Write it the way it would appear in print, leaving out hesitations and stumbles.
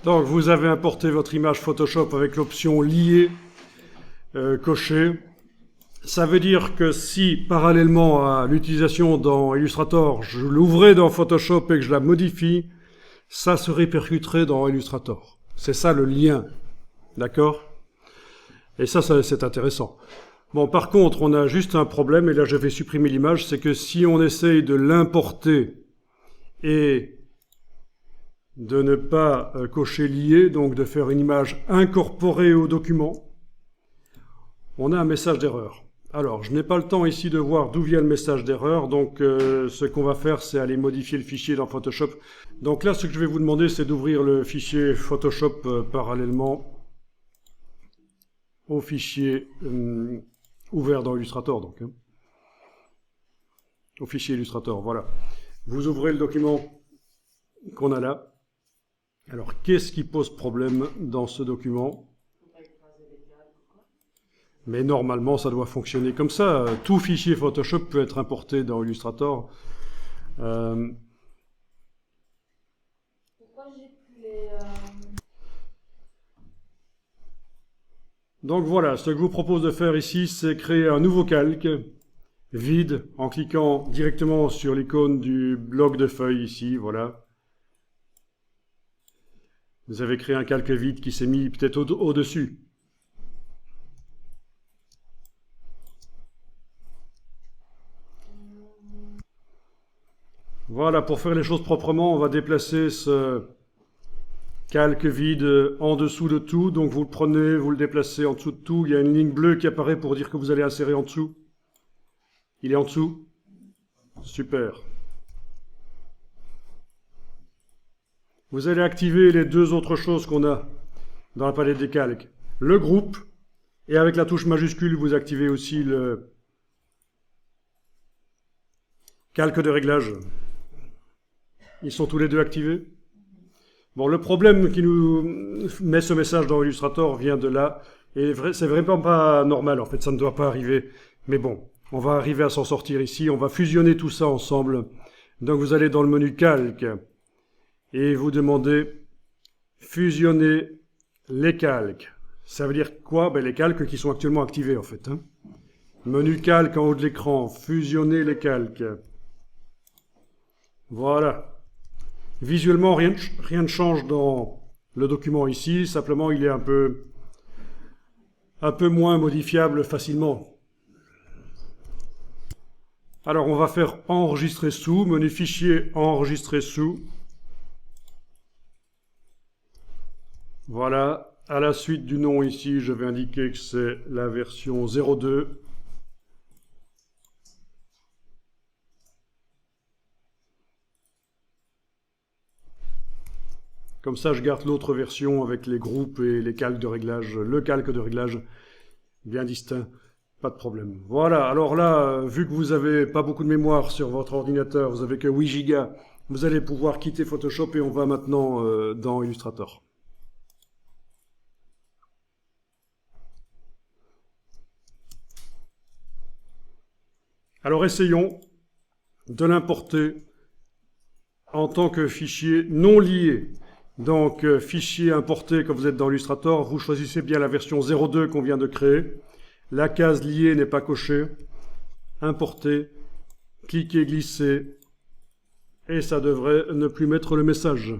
Donc, vous avez importé votre image Photoshop avec l'option lier cochée. Ça veut dire que si, parallèlement à l'utilisation dans Illustrator, je l'ouvrais dans Photoshop et que je la modifie, ça se répercuterait dans Illustrator. C'est ça le lien. D'accord? Et ça, c'est intéressant. Bon, par contre, on a juste un problème, et là je vais supprimer l'image, c'est que si on essaye de l'importer et de ne pas cocher lier, donc de faire une image incorporée au document, on a un message d'erreur. Alors, je n'ai pas le temps ici de voir d'où vient le message d'erreur, donc ce qu'on va faire, c'est aller modifier le fichier dans Photoshop. Donc là, ce que je vais vous demander, c'est d'ouvrir le fichier Photoshop parallèlement au fichier ouvert dans Illustrator, donc. Au fichier Illustrator, voilà. Vous ouvrez le document qu'on a là. Alors, qu'est-ce qui pose problème dans ce document ? Mais normalement, ça doit fonctionner comme ça. Tout fichier Photoshop peut être importé dans Illustrator. Pourquoi j'ai plus les... Donc voilà, ce que je vous propose de faire ici, c'est créer un nouveau calque vide en cliquant directement sur l'icône du bloc de feuilles ici, voilà. Vous avez créé un calque vide qui s'est mis peut-être au-dessus. Voilà, pour faire les choses proprement, on va déplacer ce calque vide en dessous de tout. Donc vous le prenez, vous le déplacez en dessous de tout. Il y a une ligne bleue qui apparaît pour dire que vous allez insérer en dessous. Il est en dessous? Super. Vous allez activer les deux autres choses qu'on a dans la palette des calques. Le groupe, et avec la touche majuscule, vous activez aussi le calque de réglage. Ils sont tous les deux activés. Bon, le problème qui nous met ce message dans Illustrator vient de là, et c'est vraiment pas normal, en fait, ça ne doit pas arriver. Mais bon, on va arriver à s'en sortir ici, on va fusionner tout ça ensemble. Donc vous allez dans le menu calque, et vous demandez fusionner les calques. Ça veut dire quoi? Ben, les calques qui sont actuellement activés, en fait. Menu calque en haut de l'écran, fusionner les calques. Voilà. Visuellement, rien ne change dans le document ici, simplement il est un peu moins modifiable facilement. Alors on va faire enregistrer sous, menu fichier, enregistrer sous. Voilà, à la suite du nom ici, je vais indiquer que c'est la version 02. Comme ça, je garde l'autre version avec les groupes et les calques de réglage, le calque de réglage bien distinct, pas de problème. Voilà, alors là, vu que vous n'avez pas beaucoup de mémoire sur votre ordinateur, vous n'avez que 8 Go, vous allez pouvoir quitter Photoshop et on va maintenant dans Illustrator. Alors essayons de l'importer en tant que fichier non lié. Donc, fichier importé, quand vous êtes dans Illustrator, vous choisissez bien la version 02 qu'on vient de créer. La case liée n'est pas cochée. Importer, cliquez, glisser, et ça devrait ne plus mettre le message.